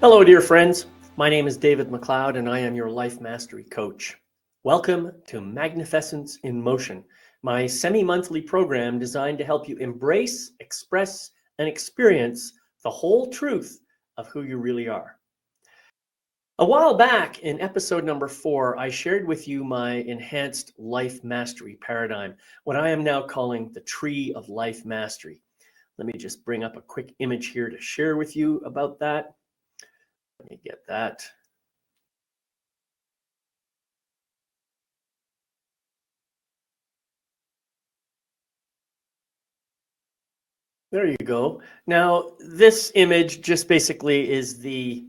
Hello, dear friends. My name is David McLeod, and I am your life mastery coach. Welcome to MagnifEssence In Motion, my semi-monthly program designed to help you embrace, express, and experience the whole truth of who you really are. A while back in episode number 4, I shared with you my enhanced life mastery paradigm, what I am now calling the Tree of Life Mastery. Let me just bring up a quick image here to share with you about that. Let me get that. There you go. Now, this image just basically is the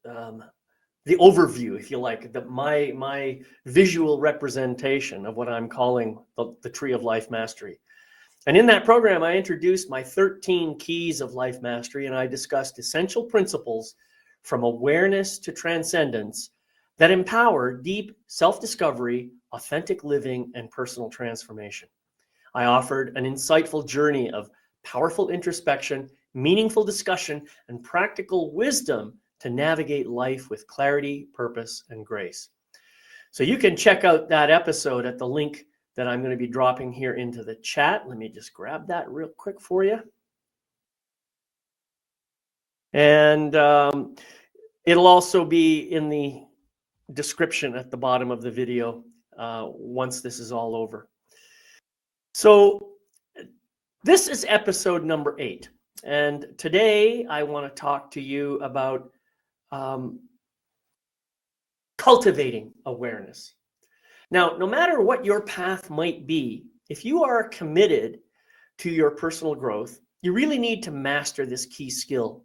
overview, if you like, my visual representation of what I'm calling the Tree of Life Mastery. And in that program, I introduced my 13 keys of life mastery, and I discussed essential principles from awareness to transcendence that empower deep self-discovery, authentic living, and personal transformation. I offered an insightful journey of powerful introspection, meaningful discussion, and practical wisdom to navigate life with clarity, purpose, and grace. So you can check out that episode at the link that I'm going to be dropping here into the chat. Let me just grab that real quick for you. And it'll also be in the description at the bottom of the video once this is all over. So this is episode number 8. And today I want to talk to you about cultivating awareness. Now, no matter what your path might be, if you are committed to your personal growth, you really need to master this key skill.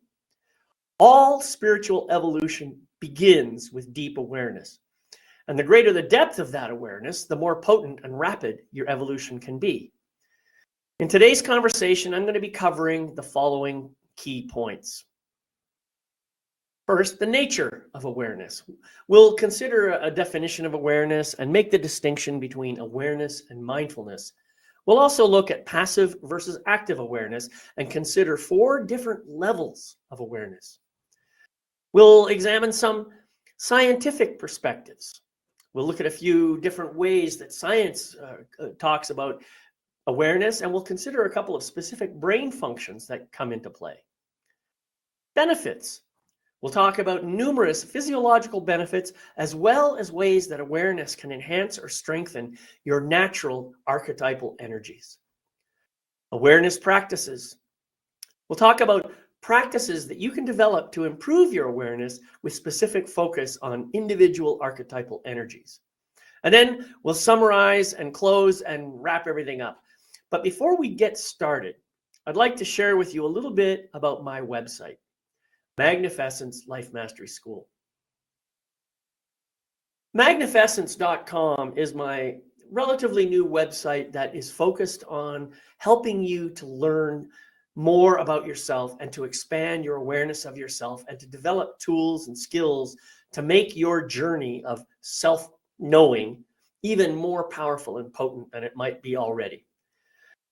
All spiritual evolution begins with deep awareness. And the greater the depth of that awareness, the more potent and rapid your evolution can be. In today's conversation, I'm going to be covering the following key points. First, the nature of awareness. We'll consider a definition of awareness and make the distinction between awareness and mindfulness. We'll also look at passive versus active awareness and consider 4 different levels of awareness. We'll examine some scientific perspectives. We'll look at a few different ways that science talks about awareness, and we'll consider a couple of specific brain functions that come into play. Benefits. We'll talk about numerous physiological benefits, as well as ways that awareness can enhance or strengthen your natural archetypal energies. Awareness practices. We'll talk about practices that you can develop to improve your awareness with specific focus on individual archetypal energies. And then we'll summarize and close and wrap everything up. But before we get started, I'd like to share with you a little bit about my website, MagnifEssence Life Mastery School. MagnifEssence.com is my relatively new website that is focused on helping you to learn more about yourself and to expand your awareness of yourself and to develop tools and skills to make your journey of self-knowing even more powerful and potent than it might be already.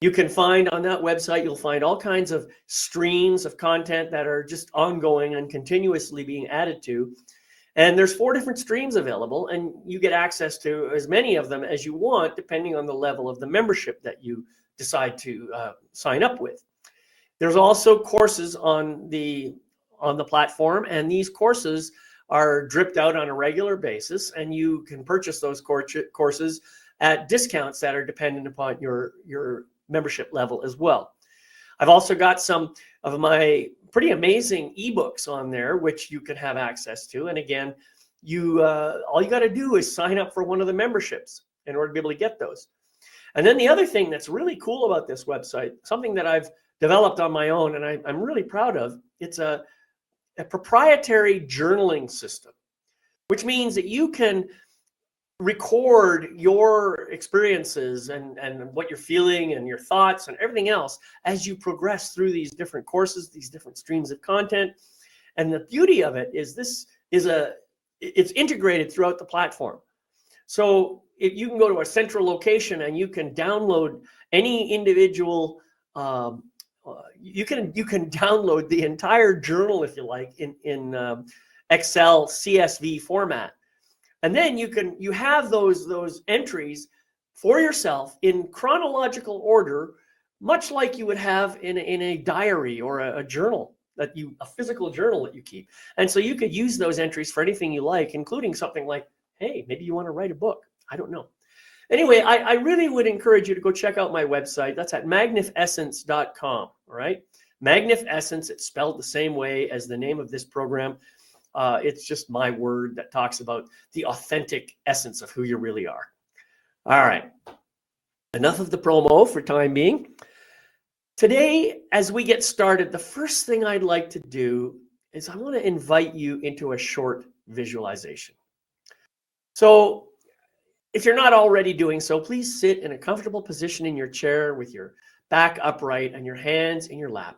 You can find on that website, you'll find all kinds of streams of content that are just ongoing and continuously being added to. And there's 4 different streams available, and you get access to as many of them as you want, depending on the level of the membership that you decide to sign up with. There's also courses on the platform, and these courses are dripped out on a regular basis, and you can purchase those courses at discounts that are dependent upon your membership level as well. I've also got some of my pretty amazing ebooks on there, which you can have access to. And again, all you got to do is sign up for one of the memberships in order to be able to get those. And then the other thing that's really cool about this website, something that I've developed on my own and I'm really proud of, it's a proprietary journaling system, which means that you can record your experiences and what you're feeling and your thoughts and everything else as you progress through these different courses, these different streams of content. And the beauty of it is it's integrated throughout the platform. So if you can go to a central location and you can download any individual you can download the entire journal if you like in Excel CSV format, and then you have those entries for yourself in chronological order, much like you would have in a diary or a journal a physical journal that you keep. And so you could use those entries for anything you like, including something like, hey, maybe you want to write a book. I don't know. Anyway, I really would encourage you to go check out my website. That's at MagnifEssence.com. All right. MagnifEssence, it's spelled the same way as the name of this program. It's just my word that talks about the authentic essence of who you really are. All right. Enough of the promo for time being. Today, as we get started, the first thing I'd like to do is I want to invite you into a short visualization. So if you're not already doing so, please sit in a comfortable position in your chair with your back upright and your hands in your lap.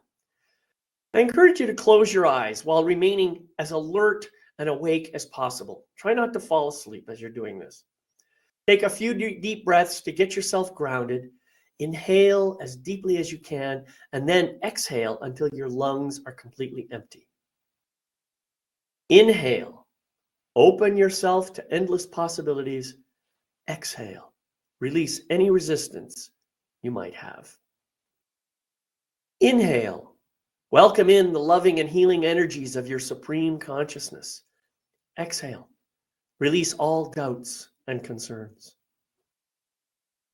I encourage you to close your eyes while remaining as alert and awake as possible. Try not to fall asleep as you're doing this. Take a few deep breaths to get yourself grounded. Inhale as deeply as you can, and then exhale until your lungs are completely empty. Inhale. Open yourself to endless possibilities. Exhale. Release any resistance you might have. Inhale. Welcome in the loving and healing energies of your supreme consciousness. Exhale. Release all doubts and concerns.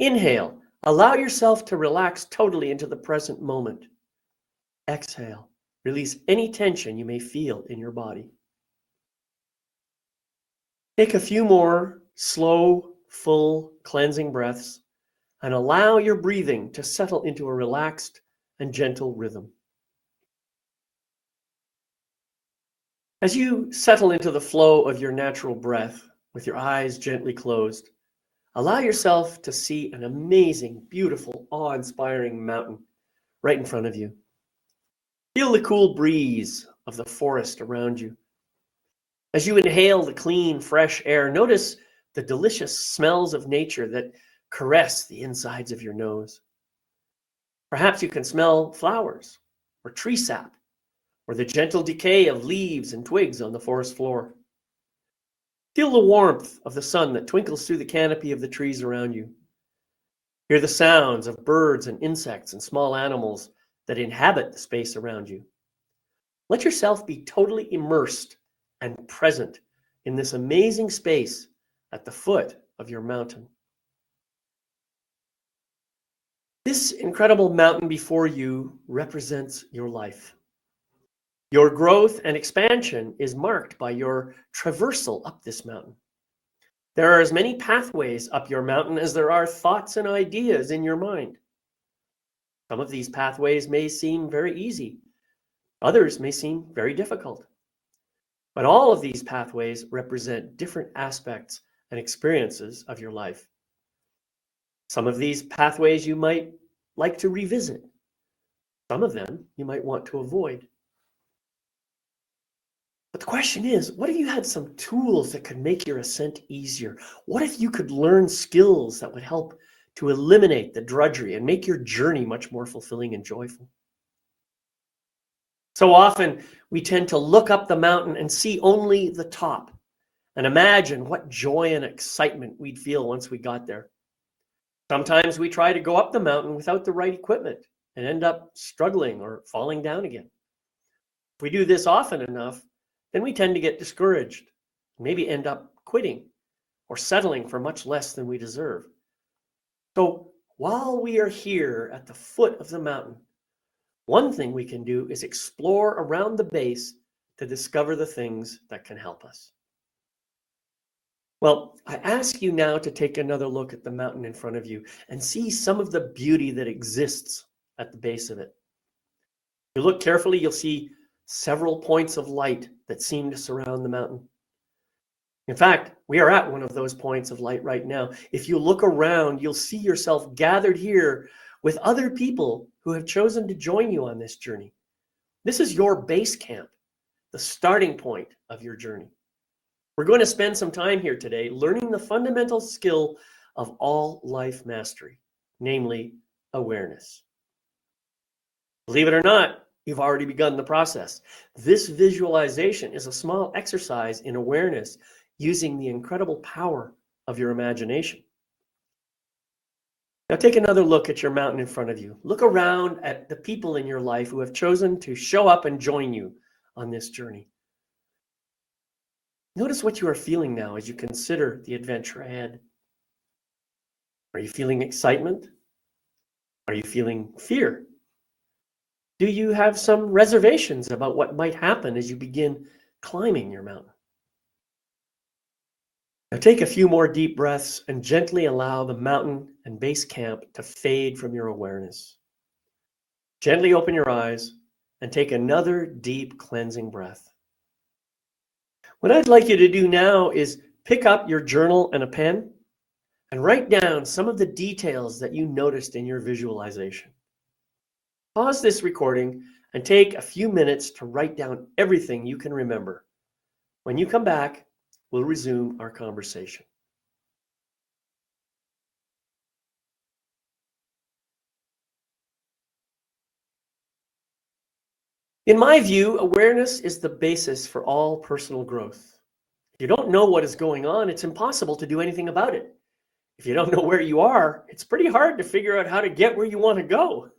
Inhale. Allow yourself to relax totally into the present moment. Exhale. Release any tension you may feel in your body. Take a few more slow, full, cleansing breaths and allow your breathing to settle into a relaxed and gentle rhythm. As you settle into the flow of your natural breath with your eyes gently closed, allow yourself to see an amazing, beautiful, awe-inspiring mountain right in front of you. Feel the cool breeze of the forest around you. As you inhale the clean, fresh air, notice the delicious smells of nature that caress the insides of your nose. Perhaps you can smell flowers or tree sap or the gentle decay of leaves and twigs on the forest floor. Feel the warmth of the sun that twinkles through the canopy of the trees around you. Hear the sounds of birds and insects and small animals that inhabit the space around you. Let yourself be totally immersed and present in this amazing space at the foot of your mountain. This incredible mountain before you represents your life. Your growth and expansion is marked by your traversal up this mountain. There are as many pathways up your mountain as there are thoughts and ideas in your mind. Some of these pathways may seem very easy. Others may seem very difficult. But all of these pathways represent different aspects and experiences of your life. Some of these pathways you might like to revisit. Some of them you might want to avoid. But the question is, what if you had some tools that could make your ascent easier? What if you could learn skills that would help to eliminate the drudgery and make your journey much more fulfilling and joyful? So often we tend to look up the mountain and see only the top and imagine what joy and excitement we'd feel once we got there. Sometimes we try to go up the mountain without the right equipment and end up struggling or falling down again. If we do this often enough, then we tend to get discouraged, maybe end up quitting or settling for much less than we deserve. So while we are here at the foot of the mountain, one thing we can do is explore around the base to discover the things that can help us. Well, I ask you now to take another look at the mountain in front of you and see some of the beauty that exists at the base of it. If you look carefully, you'll see several points of light that seem to surround the mountain. In fact, we are at one of those points of light right now. If you look around, you'll see yourself gathered here with other people who have chosen to join you on this journey. This is your base camp, the starting point of your journey. We're going to spend some time here today learning the fundamental skill of all life mastery, namely awareness. Believe it or not, you've already begun the process. This visualization is a small exercise in awareness using the incredible power of your imagination. Now take another look at your mountain in front of you. Look around at the people in your life who have chosen to show up and join you on this journey. Notice what you are feeling now as you consider the adventure ahead. Are you feeling excitement? Are you feeling fear? Do you have some reservations about what might happen as you begin climbing your mountain? Now take a few more deep breaths and gently allow the mountain and base camp to fade from your awareness. Gently open your eyes and take another deep cleansing breath. What I'd like you to do now is pick up your journal and a pen and write down some of the details that you noticed in your visualization. Pause this recording and take a few minutes to write down everything you can remember. When you come back, we'll resume our conversation. In my view, awareness is the basis for all personal growth. If you don't know what is going on, it's impossible to do anything about it. If you don't know where you are, it's pretty hard to figure out how to get where you want to go.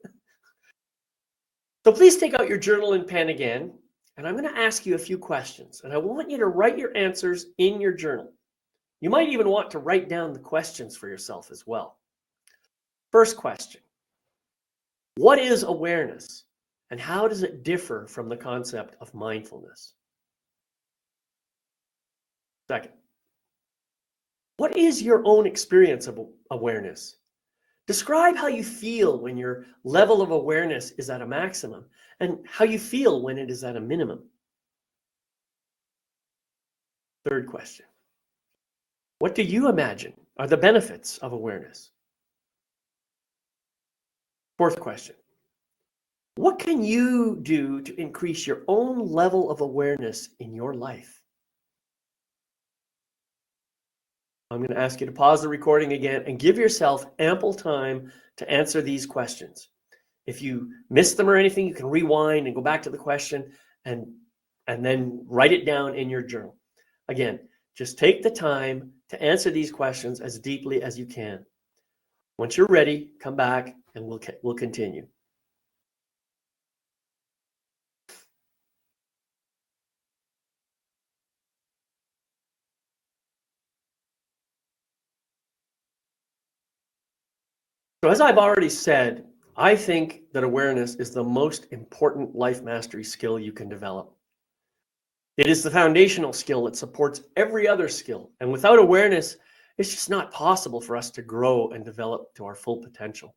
So please take out your journal and pen again, and I'm going to ask you a few questions, and I want you to write your answers in your journal. You might even want to write down the questions for yourself as well. First question: what is awareness, and how does it differ from the concept of mindfulness? Second, what is your own experience of awareness? Describe how you feel when your level of awareness is at a maximum and how you feel when it is at a minimum. Third question: what do you imagine are the benefits of awareness? Fourth question: what can you do to increase your own level of awareness in your life? I'm going to ask you to pause the recording again and give yourself ample time to answer these questions. If you miss them or anything, you can rewind and go back to the question and then write it down in your journal. Again, just take the time to answer these questions as deeply as you can. Once you're ready, come back and we'll continue. So as I've already said, I think that awareness is the most important life mastery skill you can develop. It is the foundational skill that supports every other skill. And without awareness, it's just not possible for us to grow and develop to our full potential.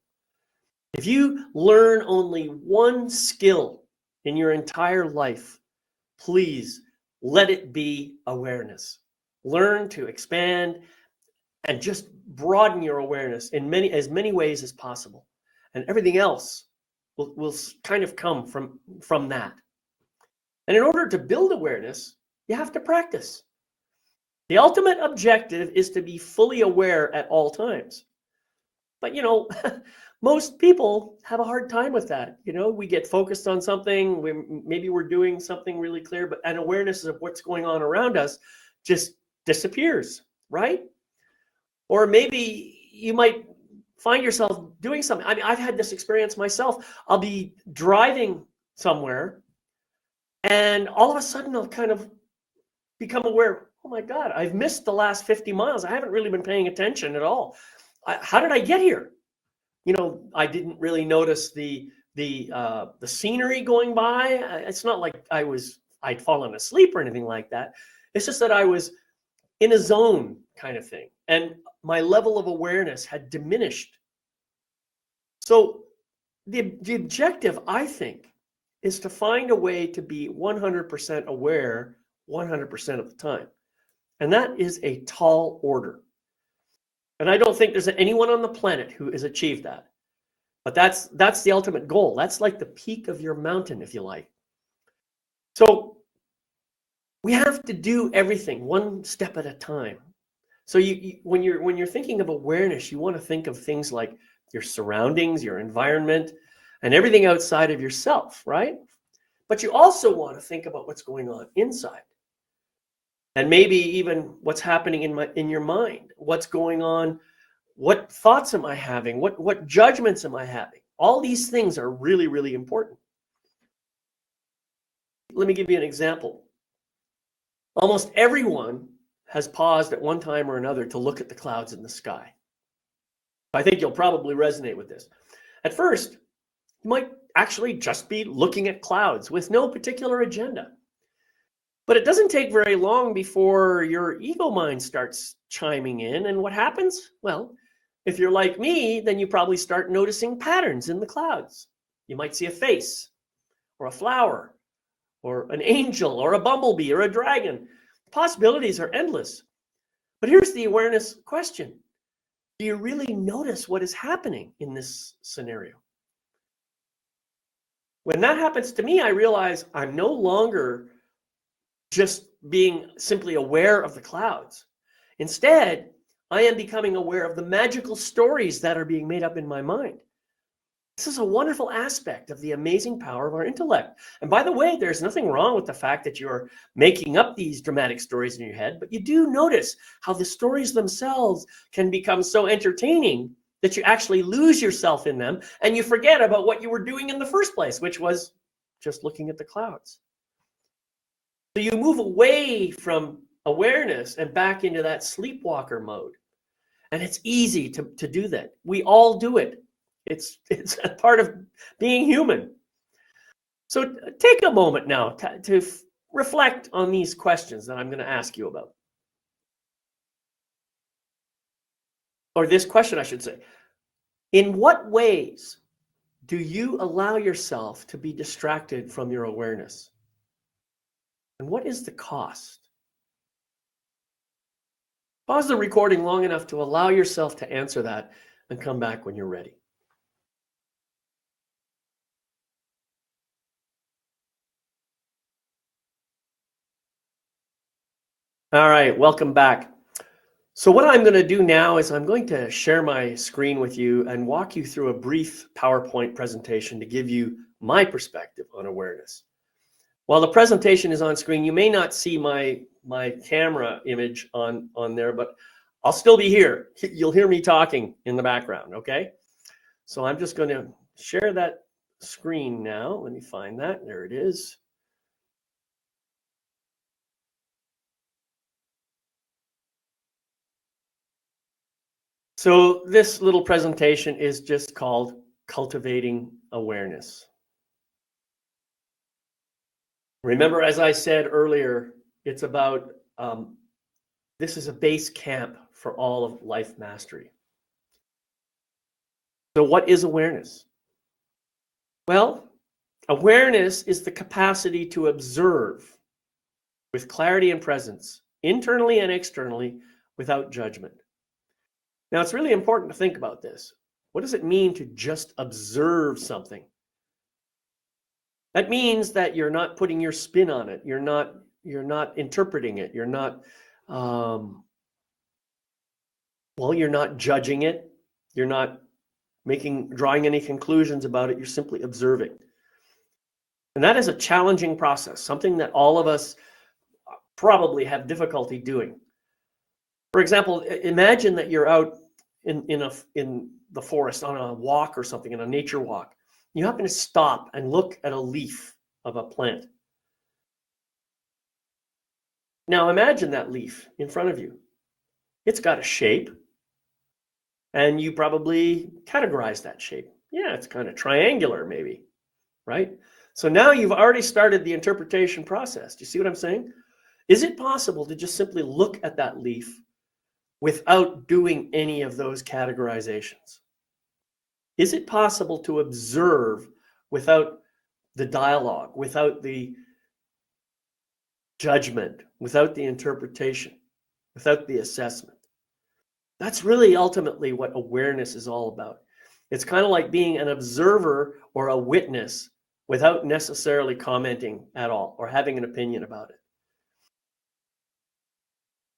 If you learn only one skill in your entire life, please let it be awareness. Learn to expand and just broaden your awareness in as many ways as possible. And everything else will kind of come from that. And in order to build awareness, you have to practice. The ultimate objective is to be fully aware at all times. But, most people have a hard time with that. We get focused on something, maybe we're doing something really clear, but an awareness of what's going on around us just disappears, right? Or maybe you might find yourself doing something. I mean, I've had this experience myself. I'll be driving somewhere and all of a sudden I'll kind of become aware, oh my God, I've missed the last 50 miles. I haven't really been paying attention at all. How did I get here? I didn't really notice the scenery going by. It's not like I'd fallen asleep or anything like that. It's just that I was in a zone kind of thing. And my level of awareness had diminished. So the objective, I think, is to find a way to be 100% aware 100% of the time. And that is a tall order. And I don't think there's anyone on the planet who has achieved that. But that's the ultimate goal. That's like the peak of your mountain, if you like. So we have to do everything one step at a time. So when you're thinking of awareness, you want to think of things like your surroundings, your environment, and everything outside of yourself, right? But you also want to think about what's going on inside. And maybe even what's happening in your mind. What's going on? What thoughts am I having? What judgments am I having? All these things are really, really important. Let me give you an example. Almost everyone has paused at one time or another to look at the clouds in the sky. I think you'll probably resonate with this. At first, you might actually just be looking at clouds with no particular agenda. But it doesn't take very long before your ego mind starts chiming in. And what happens? Well, if you're like me, then you probably start noticing patterns in the clouds. You might see a face or a flower or an angel or a bumblebee or a dragon. The possibilities are endless. But here's the awareness question. Do you really notice what is happening in this scenario? When that happens to me, I realize I'm no longer just being simply aware of the clouds. Instead, I am becoming aware of the magical stories that are being made up in my mind. This is a wonderful aspect of the amazing power of our intellect. And by the way, there's nothing wrong with the fact that you're making up these dramatic stories in your head, but you do notice how the stories themselves can become so entertaining that you actually lose yourself in them and you forget about what you were doing in the first place, which was just looking at the clouds. So you move away from awareness and back into that sleepwalker mode. And it's easy to do that. We all do it. It's a part of being human. So take a moment now to reflect on these questions that I'm going to ask you about. Or this question, I should say. In what ways do you allow yourself to be distracted from your awareness? And what is the cost? Pause the recording long enough to allow yourself to answer that and come back when you're ready. All right, welcome back. So what I'm going to do now is I'm going to share my screen with you and walk you through a brief PowerPoint presentation to give you my perspective on awareness. While the presentation is on screen, you may not see my camera image on there, but I'll still be here. You'll hear me talking in the background, okay? So I'm just going to share that screen now. Let me find that. There it is. So this little presentation is just called Cultivating Awareness. Remember, as I said earlier, it's about, this is a base camp for all of life mastery. So what is awareness? Well, awareness is the capacity to observe with clarity and presence, internally and externally, without judgment. Now, it's really important to think about this. What does it mean to just observe something? That means that you're not putting your spin on it. You're not interpreting it. You're not, you're not judging it. You're not drawing any conclusions about it. You're simply observing. And that is a challenging process, something that all of us probably have difficulty doing. For example, imagine that you're out in the forest on a walk or something, in a nature walk. You happen to stop and look at a leaf of a plant. Now imagine that leaf in front of you. It's got a shape, and you probably categorize that shape. Yeah, it's kind of triangular maybe, right? So now you've already started the interpretation process. Do you see what I'm saying? Is it possible to just simply look at that leaf without doing any of those categorizations? Is it possible to observe without the dialogue, without the judgment, without the interpretation, without the assessment? That's really ultimately what awareness is all about. It's kind of like being an observer or a witness without necessarily commenting at all or having an opinion about it.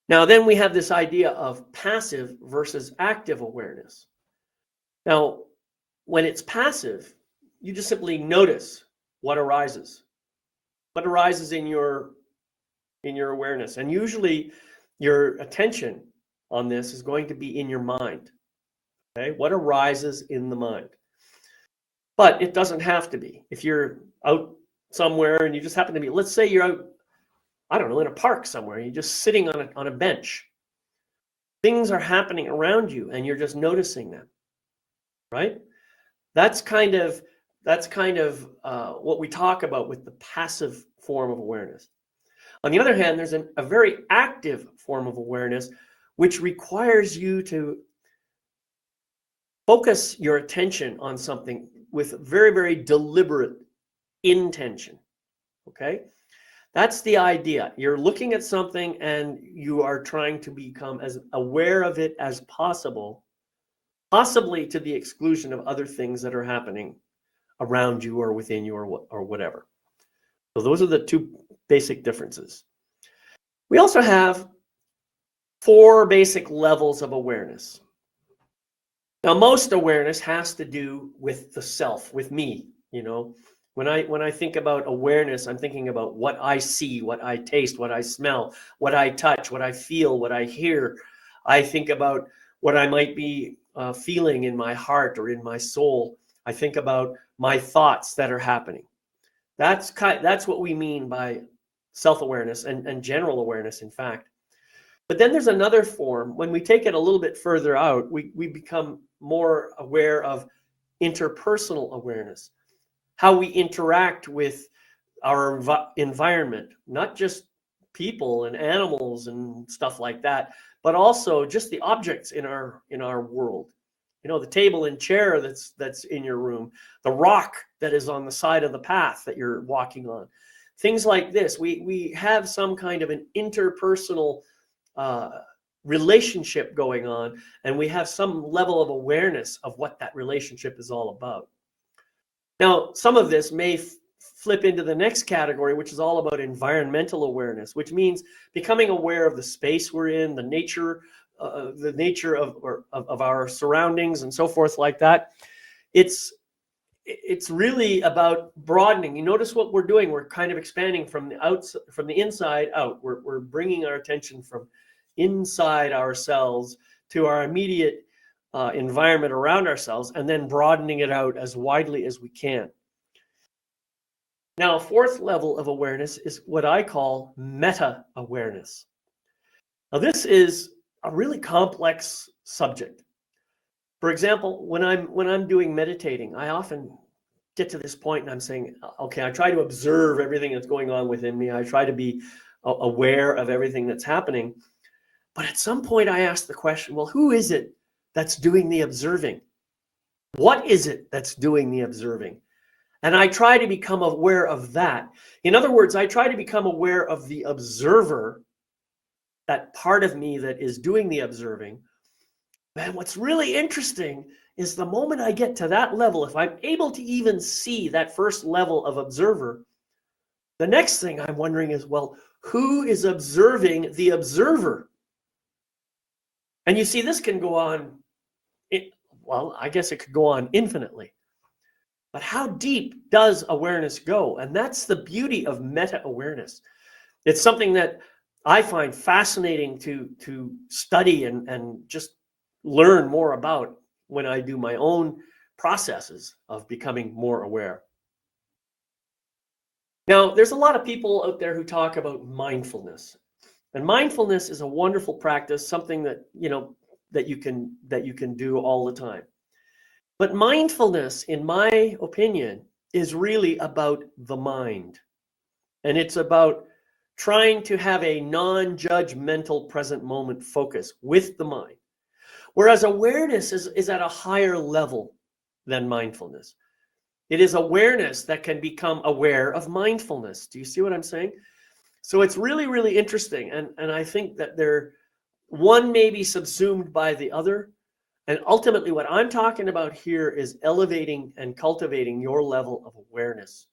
Now, then we have this idea of passive versus active awareness. Now, when it's passive, you just simply notice what arises in your awareness. And usually your attention on this is going to be in your mind. Okay, what arises in the mind. But it doesn't have to be. If you're out somewhere and you just happen to be, let's say you're out, I don't know, in a park somewhere, you're just sitting on a bench. Things are happening around you and you're just noticing them, right? That's kind of what we talk about with the passive form of awareness. On the other hand, there's a very active form of awareness which requires you to focus your attention on something with very, very deliberate intention. Okay? That's the idea. You're looking at something and you are trying to become as aware of it as possible, possibly to the exclusion of other things that are happening around you or within you or whatever. So those are the two basic differences. We also have 4 basic levels of awareness. Now, most awareness has to do with the self, with me. You know, when I think about awareness, I'm thinking about what I see, what I taste, what I smell, what I touch, what I feel, what I hear. I think about what I might be feeling in my heart or in my soul. I think about my thoughts that are happening. That's what we mean by self-awareness and general awareness, in fact. But then there's another form. When we take it a little bit further out, we become more aware of interpersonal awareness, how we interact with our environment, not just people and animals and stuff like that, but also just the objects in our world. You know, the table and chair that's in your room, the rock that is on the side of the path that you're walking on. Things like this. We have some kind of an interpersonal relationship going on, and we have some level of awareness of what that relationship is all about. Now, some of this may flip into the next category, which is all about environmental awareness, which means becoming aware of the space we're in, the nature of our surroundings and so forth like that. It's really about broadening. You notice what we're doing. We're kind of expanding from the inside out. We're bringing our attention from inside ourselves to our immediate environment around ourselves, and then broadening it out as widely as we can. Now, a 4th level of awareness is what I call meta-awareness. Now, this is a really complex subject. For example, when I'm doing meditating, I often get to this point and I'm saying, okay, I try to observe everything that's going on within me. I try to be aware of everything that's happening. But at some point I ask the question, well, who is it that's doing the observing? What is it that's doing the observing? And I try to become aware of that. In other words, I try to become aware of the observer, that part of me that is doing the observing. Man, what's really interesting is the moment I get to that level, if I'm able to even see that first level of observer, the next thing I'm wondering is, well, who is observing the observer? And you see, this can go on, well, I guess it could go on infinitely. But how deep does awareness go? And that's the beauty of meta-awareness. It's something that I find fascinating to study and just learn more about when I do my own processes of becoming more aware. Now, there's a lot of people out there who talk about mindfulness. And mindfulness is a wonderful practice, something that, that you can do all the time. But mindfulness, in my opinion, is really about the mind. And it's about trying to have a non-judgmental present moment focus with the mind. Whereas awareness is at a higher level than mindfulness. It is awareness that can become aware of mindfulness. Do you see what I'm saying? So it's really, really interesting. And I think that one may be subsumed by the other. And ultimately, what I'm talking about here is elevating and cultivating your level of awareness,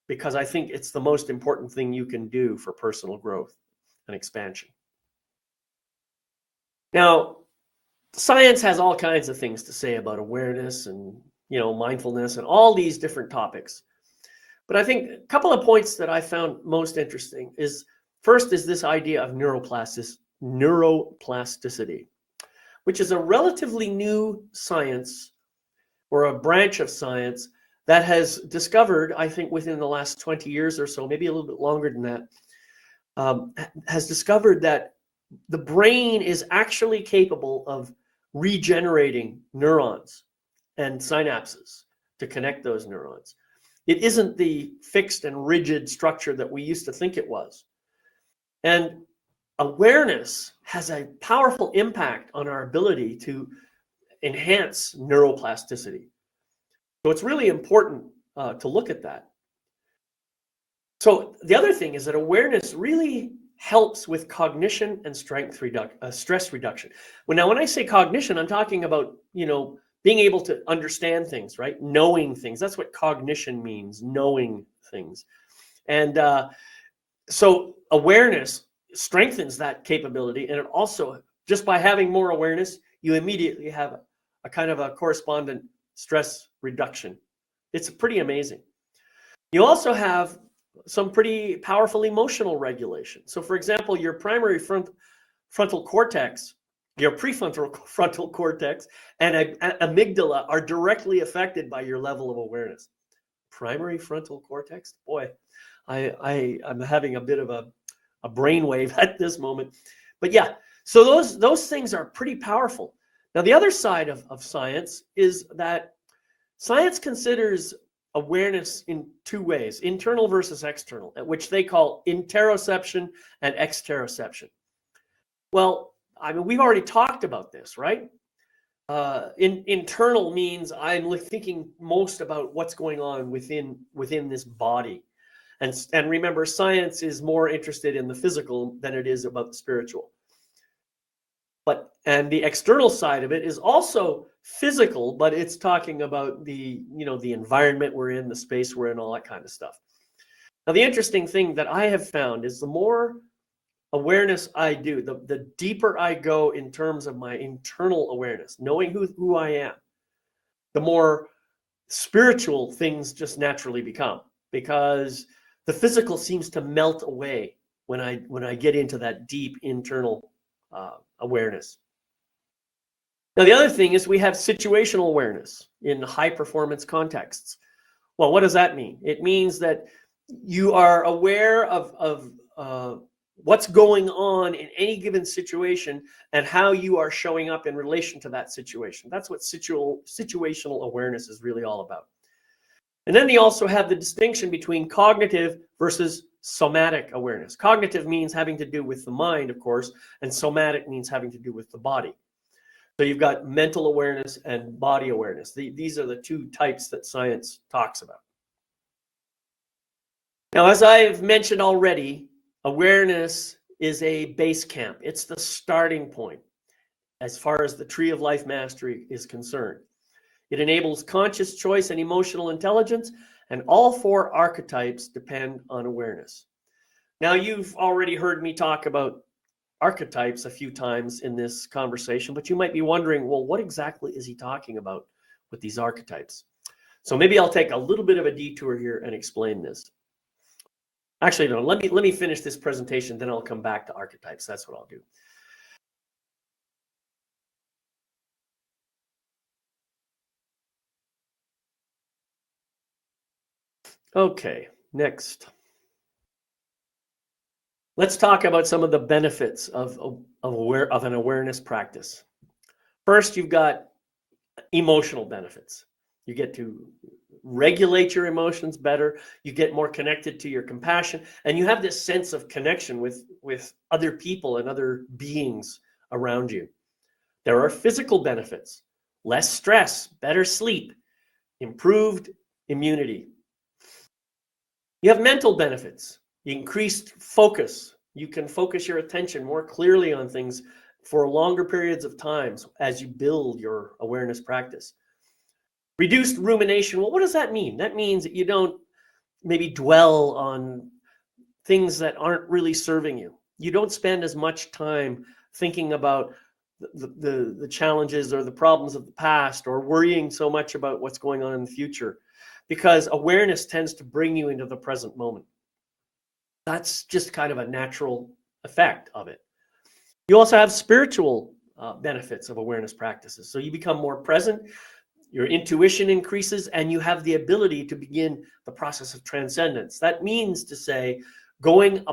because I think it's the most important thing you can do for personal growth and expansion. Now, science has all kinds of things to say about awareness, and mindfulness and all these different topics. But I think a couple of points that I found most interesting is, first is this idea of neuroplasticity, which is a relatively new science, or a branch of science that has discovered, I think within the last 20 years or so, maybe a little bit longer than that, has discovered that the brain is actually capable of regenerating neurons and synapses to connect those neurons. It isn't the fixed and rigid structure that we used to think it was. And awareness has a powerful impact on our ability to enhance neuroplasticity. So it's really important to look at that. So the other thing is that awareness really helps with cognition and stress reduction. Now, when I say cognition, I'm talking about, being able to understand things, right? Knowing things. That's what cognition means, knowing things. And so awareness strengthens that capability. And it also, just by having more awareness, you immediately have a kind of a correspondent stress reduction. It's pretty amazing. You also have some pretty powerful emotional regulation. So for example, your primary frontal cortex, your prefrontal frontal cortex, and amygdala are directly affected by your level of awareness. Primary frontal cortex, boy, I'm having a bit of a brainwave at this moment. But yeah, so those things are pretty powerful. Now, the other side of science is that science considers awareness in two ways, internal versus external, which they call interoception and exteroception. Well, I mean, we've already talked about this, right? Internal means I'm thinking most about what's going on within this body. And remember, science is more interested in the physical than it is about the spiritual. And the external side of it is also physical, but it's talking about the environment we're in, the space we're in, all that kind of stuff. Now, the interesting thing that I have found is the more awareness I do, the deeper I go in terms of my internal awareness, knowing who I am, the more spiritual things just naturally become, because the physical seems to melt away when I get into that deep internal awareness. Now, the other thing is we have situational awareness in high performance contexts. Well, what does that mean? It means that you are aware of what's going on in any given situation and how you are showing up in relation to that situation. That's what situational awareness is really all about. And then they also have the distinction between cognitive versus somatic awareness. Cognitive means having to do with the mind, of course, and somatic means having to do with the body. So you've got mental awareness and body awareness. These are the two types that science talks about. Now, as I've mentioned already, awareness is a base camp. It's the starting point as far as the tree of life mastery is concerned. It enables conscious choice and emotional intelligence, and all four archetypes depend on awareness. Now, you've already heard me talk about archetypes a few times in this conversation, but you might be wondering, well, what exactly is he talking about with these archetypes? So maybe I'll take a little bit of a detour here and explain this. Actually, no, let me finish this presentation, then I'll come back to archetypes. That's what I'll do. Okay, next. Let's talk about some of the benefits of an awareness practice. First, you've got emotional benefits. You get to regulate your emotions better. You get more connected to your compassion, and you have this sense of connection with other people and other beings around you. There are physical benefits: less stress, better sleep, improved immunity. You have mental benefits: increased focus. You can focus your attention more clearly on things for longer periods of time as you build your awareness practice. Reduced rumination. Well, what does that mean? That means that you don't maybe dwell on things that aren't really serving you. You don't spend as much time thinking about the challenges or the problems of the past, or worrying so much about what's going on in the future, because awareness tends to bring you into the present moment. That's just kind of a natural effect of it. You also have spiritual benefits of awareness practices. So you become more present, your intuition increases, and you have the ability to begin the process of transcendence. That means to say, going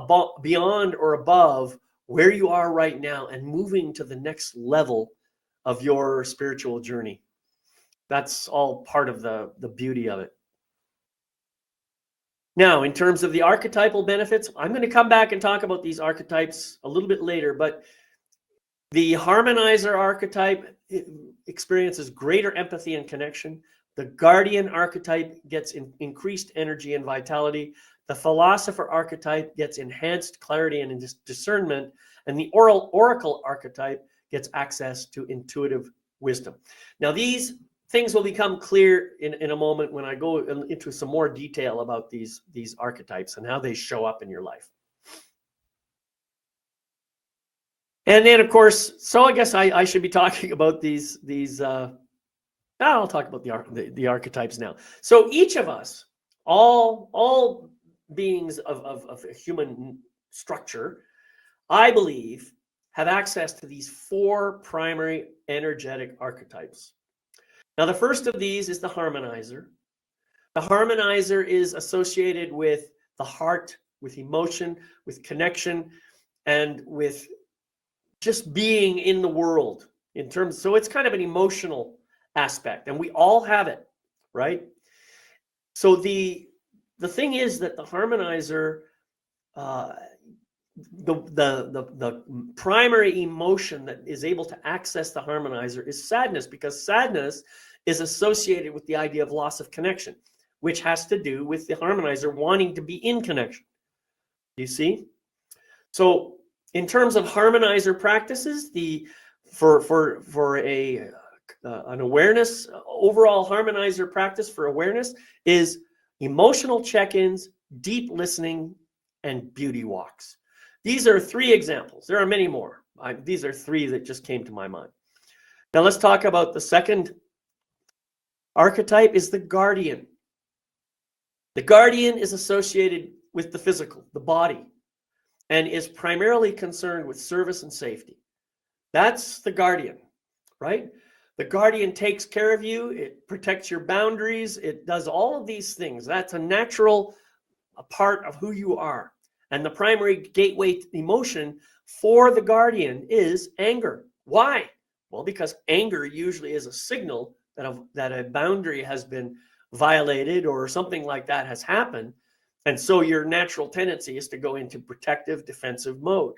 beyond or above where you are right now and moving to the next level of your spiritual journey. That's all part of the beauty of it. Now, in terms of the archetypal benefits, I'm going to come back and talk about these archetypes a little bit later, but the Harmonizer archetype experiences greater empathy and connection. The Guardian archetype gets increased energy and vitality. The Philosopher archetype gets enhanced clarity and discernment. And the Oracle archetype gets access to intuitive wisdom. Now, these things will become clear in a moment when I go into some more detail about these archetypes and how they show up in your life. And then, of course, so I guess I should be talking about these. I'll talk about the archetypes now. So each of us, all beings of a human structure, I believe, have access to these 4 primary energetic archetypes. Now, the first of these is the Harmonizer. The Harmonizer is associated with the heart, with emotion, with connection, and with just being in the world so it's kind of an emotional aspect, and we all have it, right? So the thing is that the Harmonizer, the primary emotion that is able to access the Harmonizer is sadness, because sadness is associated with the idea of loss of connection, which has to do with the Harmonizer wanting to be in connection. You see? So in terms of Harmonizer practices, for an awareness, overall Harmonizer practice for awareness is emotional check-ins, deep listening, and beauty walks. These are 3 examples. There are many more. These are 3 that just came to my mind. Now let's talk about the second archetype, is the Guardian. The Guardian is associated with the physical, the body, and is primarily concerned with service and safety. That's the Guardian, right? The Guardian takes care of you. It protects your boundaries. It does all of these things. That's a natural part of who you are. And the primary gateway emotion for the Guardian is anger. Why? Well, because anger usually is a signal that a boundary has been violated or something like that has happened. And so your natural tendency is to go into protective, defensive mode.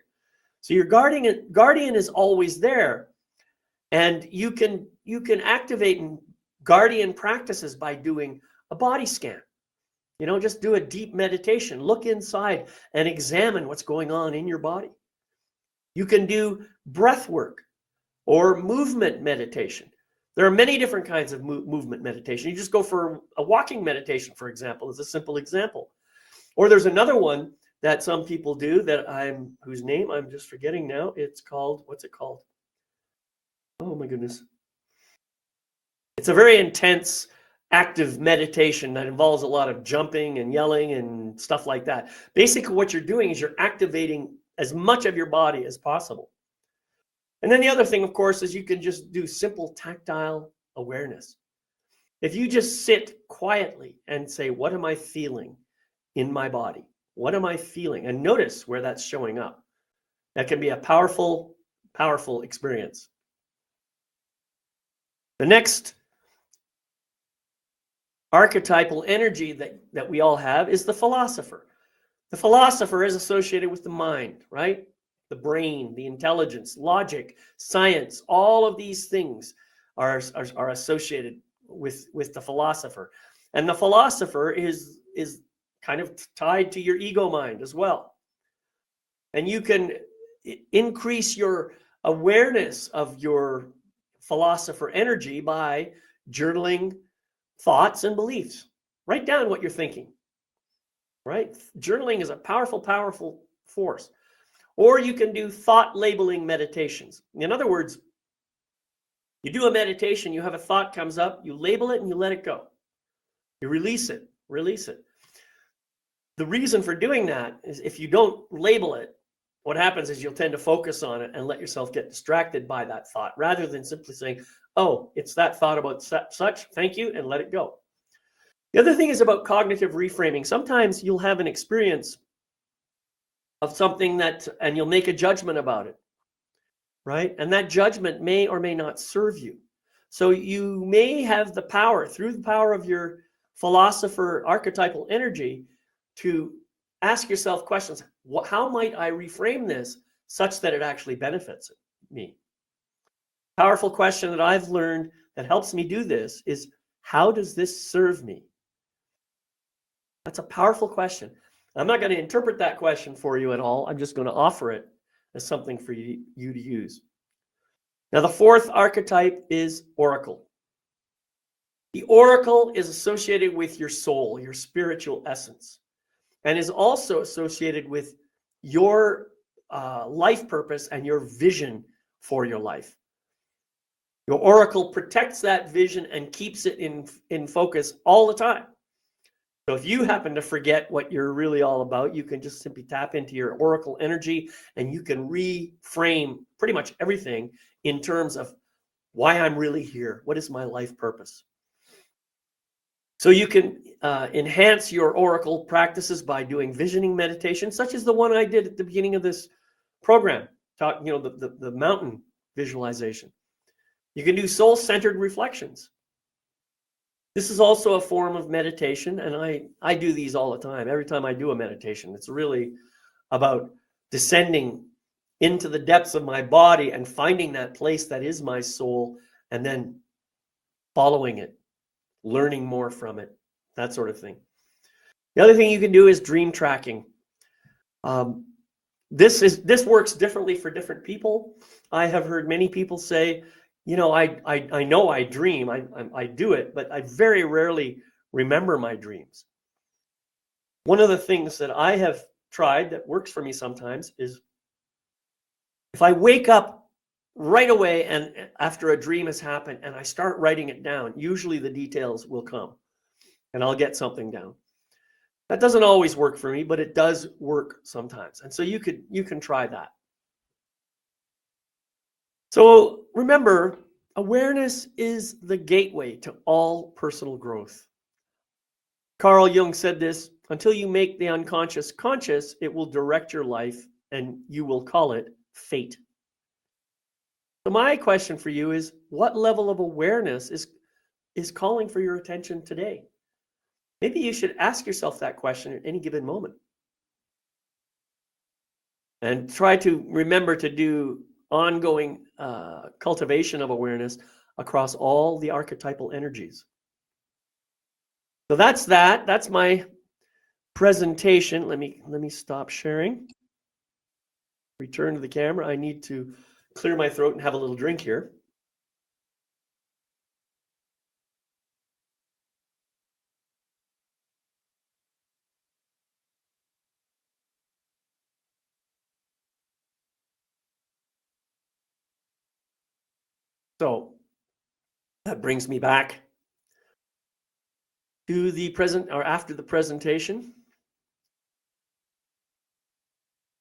So your guardian is always there. And you can activate Guardian practices by doing a body scan. Just do a deep meditation. Look inside and examine what's going on in your body. You can do breath work or movement meditation. There are many different kinds of movement meditation. You just go for a walking meditation, for example, as a simple example. Or there's another one that some people do whose name I'm just forgetting now. It's called, what's it called? Oh my goodness. It's a very intense, active meditation that involves a lot of jumping and yelling and stuff like that. Basically, what you're doing is you're activating as much of your body as possible. And then the other thing, of course, is you can just do simple tactile awareness. If you just sit quietly and say, what am I feeling in my body? What am I feeling? And notice where that's showing up. That can be a powerful, powerful experience. The next archetypal energy that we all have is the Philosopher. The Philosopher is associated with the mind, right? The brain, the intelligence, logic, science, all of these things are associated with the Philosopher. And the Philosopher is kind of tied to your ego mind as well. And you can increase your awareness of your Philosopher energy by journaling thoughts and beliefs. Write down what you're thinking, right? Journaling is a powerful, powerful force. Or you can do thought labeling meditations. In other words, You do a meditation, you have a thought comes up, you label it and you let it go. You release it, release it. The reason for doing that is if you don't label it, what happens is you'll tend to focus on it and let yourself get distracted by that thought rather than simply saying, oh, it's that thought about such, thank you, and let it go. The other thing is about cognitive reframing. Sometimes you'll have an experience of something and you'll make a judgment about it, right? And that judgment may or may not serve you. So you may have the power, through the power of your philosopher archetypal energy, to ask yourself questions. How might I reframe this such that it actually benefits me? Powerful question that I've learned that helps me do this is, how does this serve me? That's a powerful question. I'm not going to interpret that question for you at all. I'm just going to offer it as something for you to use. Now, the fourth archetype is Oracle. The Oracle is associated with your soul, your spiritual essence, and is also associated with your life purpose and your vision for your life. Your Oracle protects that vision and keeps it in focus all the time. So if you happen to forget what you're really all about, you can just simply tap into your Oracle energy and you can reframe pretty much everything in terms of why I'm really here. What is my life purpose? So you can enhance your Oracle practices by doing visioning meditation, such as the one I did at the beginning of this program, the mountain visualization. You can do soul-centered reflections. This is also a form of meditation, and I do these all the time. Every time I do a meditation, it's really about descending into the depths of my body and finding that place that is my soul, and then following it, learning more from it, that sort of thing. The other thing you can do is dream tracking. This works differently for different people. I have heard many people say, I know I dream, I do it, but I very rarely remember my dreams. One of the things that I have tried that works for me sometimes is if I wake up right away and after a dream has happened and I start writing it down, usually the details will come and I'll get something down. That doesn't always work for me, but it does work sometimes. And so you can try that. So remember, awareness is the gateway to all personal growth. Carl Jung said this, until you make the unconscious conscious, it will direct your life and you will call it fate. So my question for you is, what level of awareness is calling for your attention today? Maybe you should ask yourself that question at any given moment. And try to remember to do ongoing cultivation of awareness across all the archetypal energies. So that's that. That's my presentation. Let me stop sharing. Return to the camera. I need to clear my throat and have a little drink here. So that brings me back to the present, or after the presentation.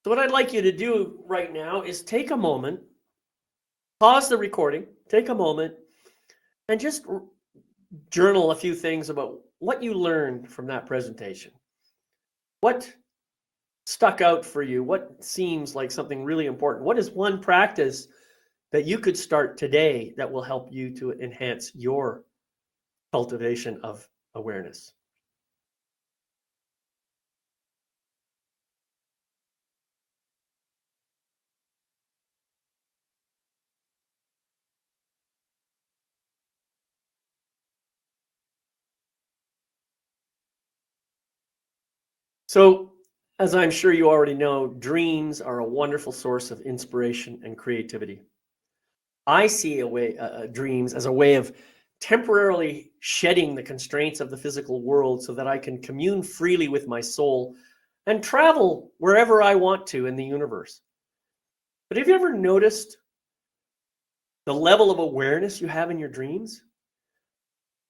So what I'd like you to do right now is take a moment, pause the recording, take a moment, and just journal a few things about what you learned from that presentation. What stuck out for you? What seems like something really important? What is one practice that you could start today that will help you to enhance your cultivation of awareness? So, as I'm sure you already know, dreams are a wonderful source of inspiration and creativity. I see dreams as a way of temporarily shedding the constraints of the physical world so that I can commune freely with my soul and travel wherever I want to in the universe. But have you ever noticed the level of awareness you have in your dreams,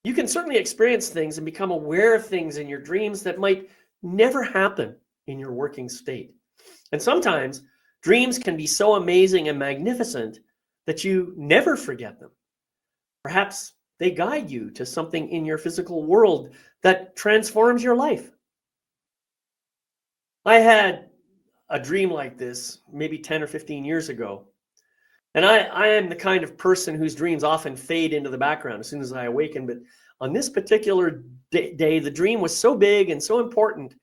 you can certainly experience things and become aware of things in your dreams that might never happen in your working state. And sometimes dreams can be so amazing and magnificent that you never forget them. Perhaps they guide you to something in your physical world that transforms your life. I had a dream like this maybe 10 or 15 years ago. And I am the kind of person whose dreams often fade into the background as soon as I awaken. But on this particular day, the dream was so big and so important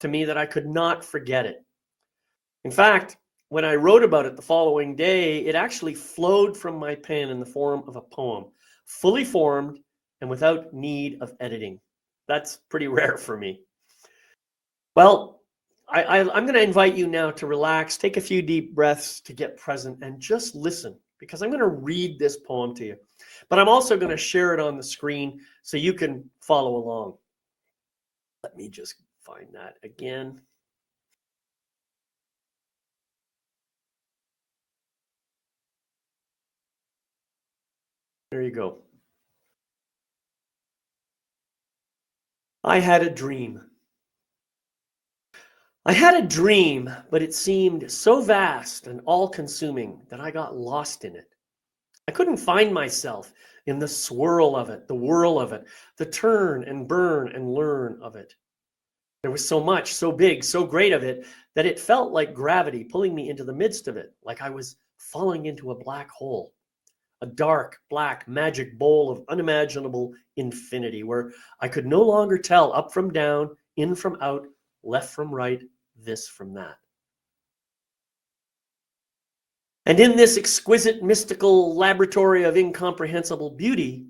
to me that I could not forget it. In fact, when I wrote about it the following day, it actually flowed from my pen in the form of a poem, fully formed and without need of editing. That's pretty rare for me. Well, I'm going to invite you now to relax, take a few deep breaths to get present and just listen, because I'm going to read this poem to you. But I'm also going to share it on the screen so you can follow along. Let me just find that again. There you go. I had a dream. I had a dream, but it seemed so vast and all-consuming that I got lost in it. I couldn't find myself in the swirl of it, the whirl of it, the turn and burn and learn of it. There was so much, so big, so great of it, that it felt like gravity pulling me into the midst of it, like I was falling into a black hole, a dark, black, magic bowl of unimaginable infinity, where I could no longer tell up from down, in from out, left from right, this from that. And in this exquisite, mystical laboratory of incomprehensible beauty,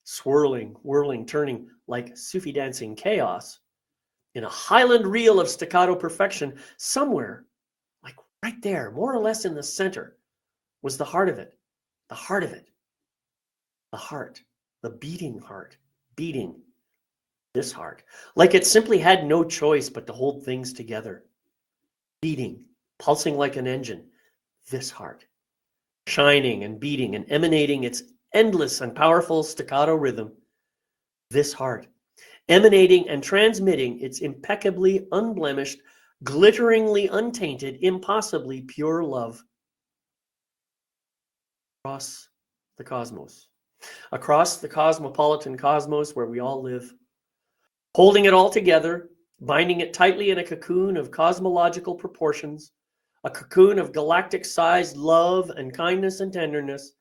swirling, whirling, turning like Sufi dancing chaos, in a highland reel of staccato perfection, somewhere, like right there, more or less in the center, was the heart of it, the heart of it, the heart, the beating heart, beating this heart, like it simply had no choice but to hold things together, beating, pulsing like an engine, this heart, shining and beating and emanating its endless and powerful staccato rhythm, this heart, emanating and transmitting its impeccably unblemished, glitteringly untainted, impossibly pure love across the cosmos, across the cosmopolitan cosmos where we all live, holding it all together, binding it tightly in a cocoon of cosmological proportions, a cocoon of galactic-sized love and kindness and tenderness,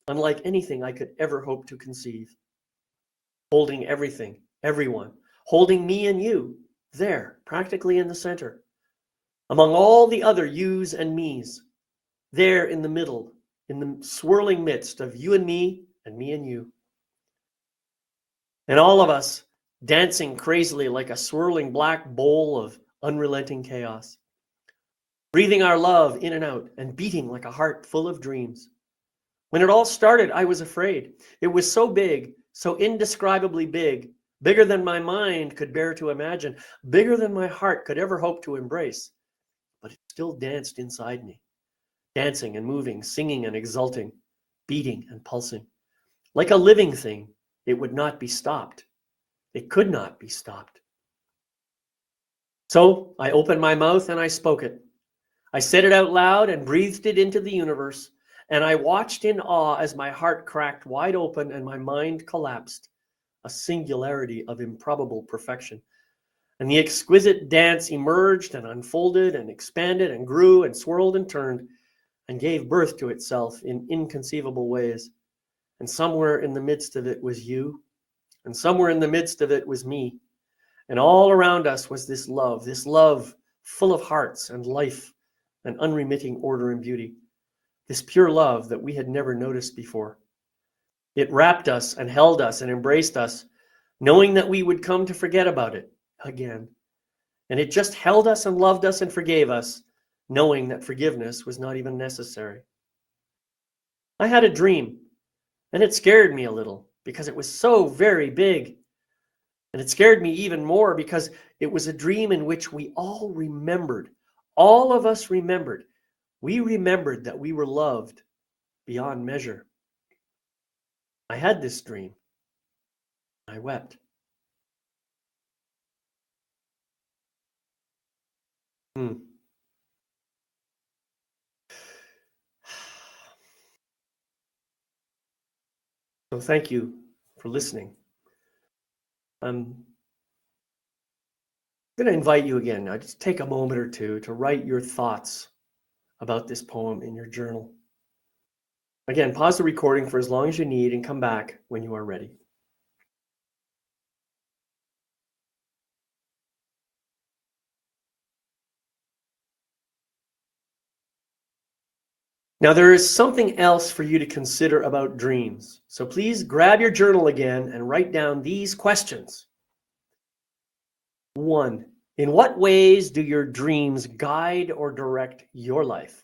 unlike anything I could ever hope to conceive. Holding everything, everyone, holding me and you, there, practically in the center, among all the other yous and me's, there in the middle, in the swirling midst of you and me and you. And all of us dancing crazily like a swirling black bowl of unrelenting chaos, breathing our love in and out and beating like a heart full of dreams. When it all started, I was afraid. It was so big, so indescribably big, bigger than my mind could bear to imagine, bigger than my heart could ever hope to embrace. But it still danced inside me, dancing and moving, singing and exulting, beating and pulsing. Like a living thing, it would not be stopped. It could not be stopped. So I opened my mouth and I spoke it. I said it out loud and breathed it into the universe. And I watched in awe as my heart cracked wide open and my mind collapsed, a singularity of improbable perfection. And the exquisite dance emerged and unfolded and expanded and grew and swirled and turned and gave birth to itself in inconceivable ways. And somewhere in the midst of it was you, and somewhere in the midst of it was me. And all around us was this love full of hearts and life and unremitting order and beauty. This pure love that we had never noticed before. It wrapped us and held us and embraced us, knowing that we would come to forget about it again. And it just held us and loved us and forgave us, knowing that forgiveness was not even necessary. I had a dream, and it scared me a little because it was so very big. And it scared me even more because it was a dream in which we all remembered, all of us remembered. We remembered that we were loved beyond measure. I had this dream. I wept. Hmm. So thank you for listening. I'm going to invite you again. Now just take a moment or two to write your thoughts about this poem in your journal. Again, pause the recording for as long as you need and come back when you are ready. Now, there is something else for you to consider about dreams. So please grab your journal again and write down these questions. 1. In what ways do your dreams guide or direct your life?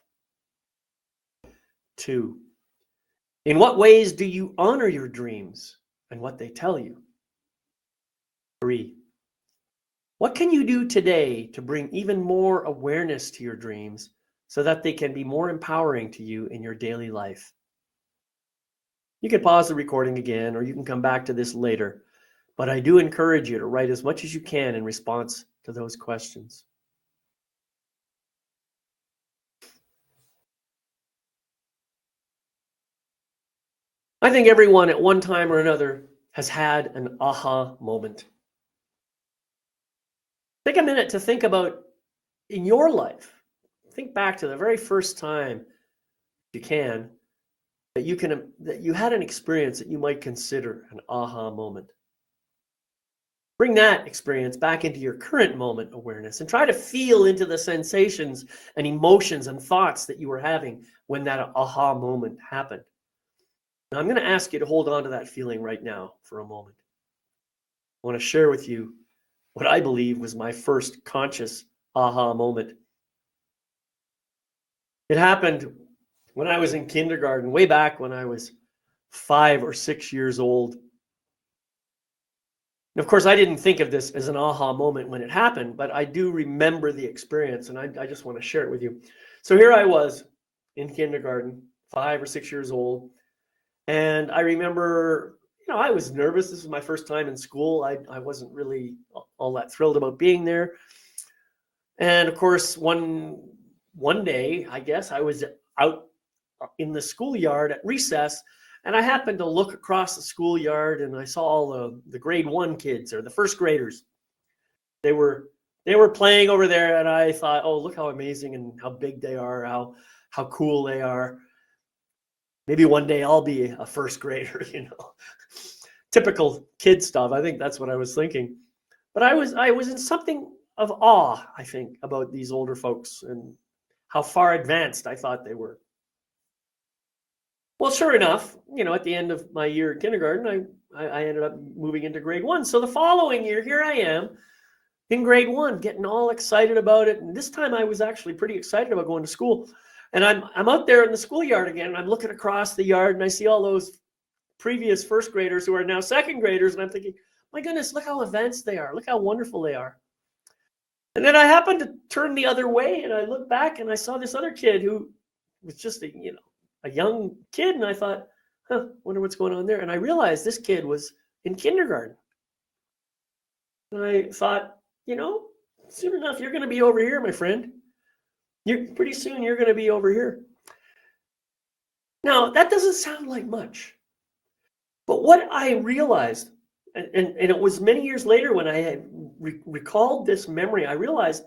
2. In what ways do you honor your dreams and what they tell you? 3. What can you do today to bring even more awareness to your dreams so that they can be more empowering to you in your daily life? You can pause the recording again, or you can come back to this later, but I do encourage you to write as much as you can in response to those questions. I think everyone at one time or another has had an aha moment. Take a minute to think about in your life. Think back to the very first time you can that you had an experience that you might consider an aha moment. Bring that experience back into your current moment awareness and try to feel into the sensations and emotions and thoughts that you were having when that aha moment happened. Now, I'm going to ask you to hold on to that feeling right now for a moment. I want to share with you what I believe was my first conscious aha moment. It happened when I was in kindergarten, way back when I was 5 or 6 years old. And of course, I didn't think of this as an aha moment when it happened, but I do remember the experience, and I just want to share it with you. So here I was in kindergarten, 5 or 6 years old, and I remember, I was nervous. This was my first time in school. I wasn't really all that thrilled about being there. And of course, one day, I guess, I was out in the schoolyard at recess, and I happened to look across the schoolyard and I saw all the grade 1 kids, or the first graders. They were playing over there, and I thought, oh, look how amazing and how big they are, how cool they are. Maybe one day I'll be a first grader, Typical kid stuff. I think that's what I was thinking. But I was in something of awe, I think, about these older folks and how far advanced I thought they were. Well, sure enough, at the end of my year in kindergarten, I ended up moving into grade 1. So the following year, here I am in grade 1, getting all excited about it. And this time I was actually pretty excited about going to school. And I'm out there in the schoolyard again, and I'm looking across the yard, and I see all those previous first graders who are now second graders. And I'm thinking, my goodness, look how advanced they are. Look how wonderful they are. And then I happened to turn the other way, and I looked back, and I saw this other kid who was just a young kid, and I thought, wonder what's going on there. And I realized this kid was in kindergarten. And I thought, soon enough, you're going to be over here, my friend. Pretty soon you're going to be over here. Now, that doesn't sound like much. But what I realized, and it was many years later when I had recalled this memory, I realized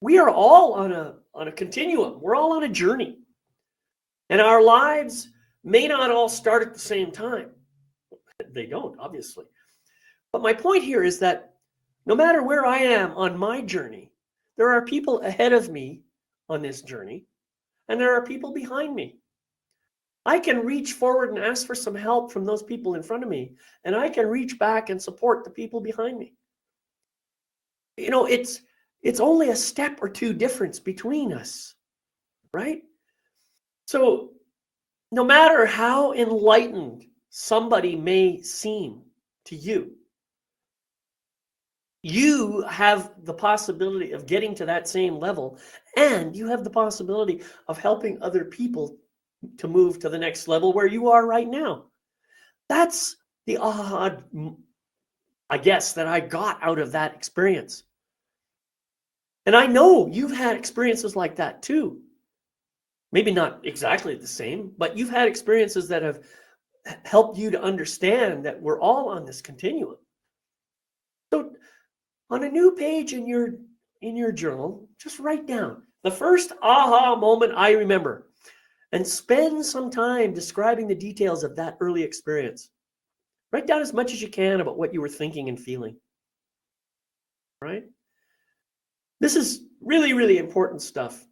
we are all on a continuum. We're all on a journey. And our lives may not all start at the same time. They don't, obviously. But my point here is that no matter where I am on my journey, there are people ahead of me on this journey, and there are people behind me. I can reach forward and ask for some help from those people in front of me, and I can reach back and support the people behind me. It's only a step or two difference between us, right? So no matter how enlightened somebody may seem to you, you have the possibility of getting to that same level, and you have the possibility of helping other people to move to the next level where you are right now. That's the aha, I guess, that I got out of that experience. And I know you've had experiences like that too. Maybe not exactly the same, but you've had experiences that have helped you to understand that we're all on this continuum. So on a new page in your journal, just write down the first aha moment I remember and spend some time describing the details of that early experience. Write down as much as you can about what you were thinking and feeling. Right? This is really, really important stuff.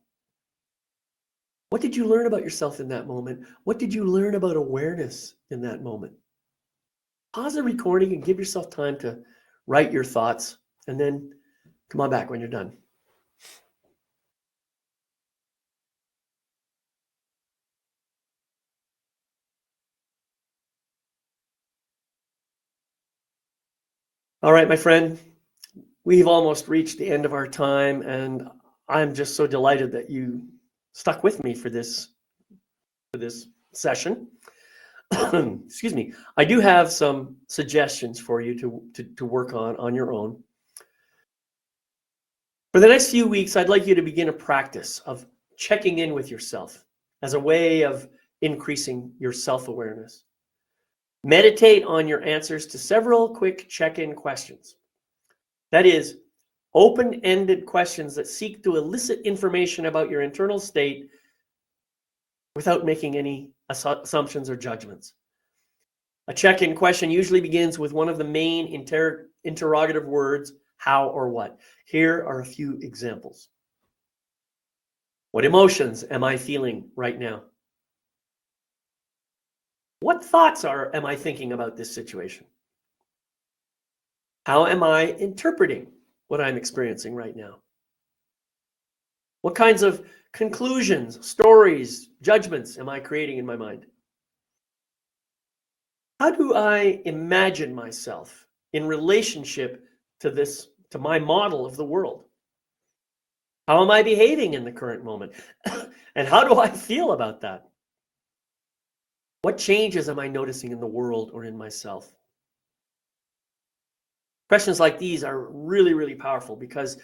What did you learn about yourself in that moment? What did you learn about awareness in that moment? Pause the recording and give yourself time to write your thoughts, and then come on back when you're done. All right, my friend, we've almost reached the end of our time, and I'm just so delighted that you stuck with me for this session. Excuse me. I do have some suggestions for you to work on your own. For the next few weeks, I'd like you to begin a practice of checking in with yourself as a way of increasing your self-awareness. Meditate on your answers to several quick check-in questions. That is, open-ended questions that seek to elicit information about your internal state without making any assumptions or judgments. A check-in question usually begins with one of the main interrogative words, how or what. Here are a few examples. What emotions am I feeling right now? What thoughts am I thinking about this situation? How am I interpreting what I'm experiencing right now? What kinds of conclusions, stories, judgments am I creating in my mind? How do I imagine myself in relationship to my model of the world? How am I behaving in the current moment? And how do I feel about that? What changes am I noticing in the world or in myself? Questions like these are really, really powerful because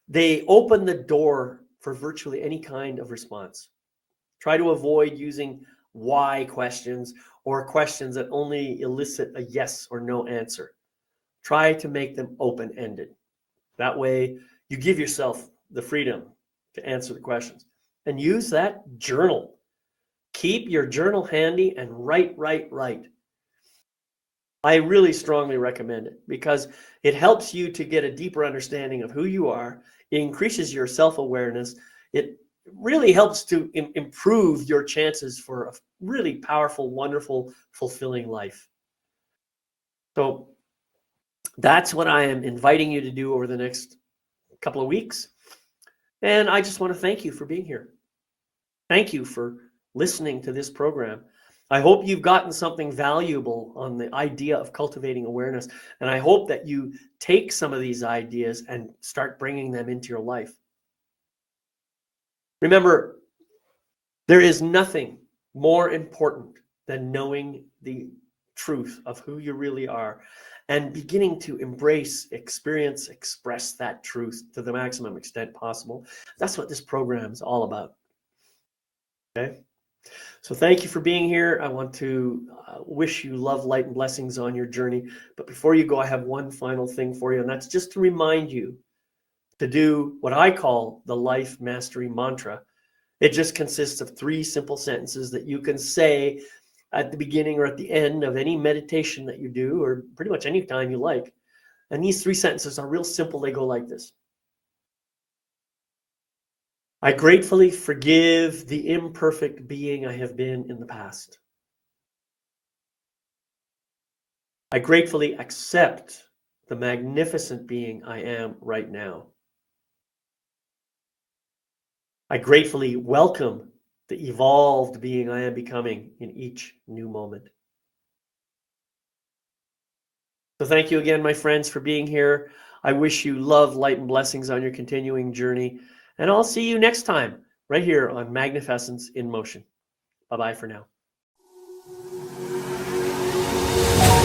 they open the door for virtually any kind of response. Try to avoid using why questions or questions that only elicit a yes or no answer. Try to make them open-ended. That way, you give yourself the freedom to answer the questions. And use that journal. Keep your journal handy and write. I really strongly recommend it because it helps you to get a deeper understanding of who you are. It increases your self-awareness. It really helps to improve your chances for a really powerful, wonderful, fulfilling life. So that's what I am inviting you to do over the next couple of weeks. And I just want to thank you for being here. Thank you for listening to this program. I hope you've gotten something valuable on the idea of cultivating awareness. And I hope that you take some of these ideas and start bringing them into your life. Remember, there is nothing more important than knowing the truth of who you really are and beginning to embrace, experience, express that truth to the maximum extent possible. That's what this program is all about. Okay? So thank you for being here. I want to wish you love, light, and blessings on your journey. But before you go, I have one final thing for you, and that's just to remind you to do what I call the Life Mastery Mantra. It just consists of 3 simple sentences that you can say at the beginning or at the end of any meditation that you do, or pretty much any time you like. And these 3 sentences are real simple. They go like this. I gratefully forgive the imperfect being I have been in the past. I gratefully accept the magnificent being I am right now. I gratefully welcome the evolved being I am becoming in each new moment. So thank you again, my friends, for being here. I wish you love, light, and blessings on your continuing journey. And I'll see you next time right here on MagnifEssence in Motion. Bye-bye for now. you.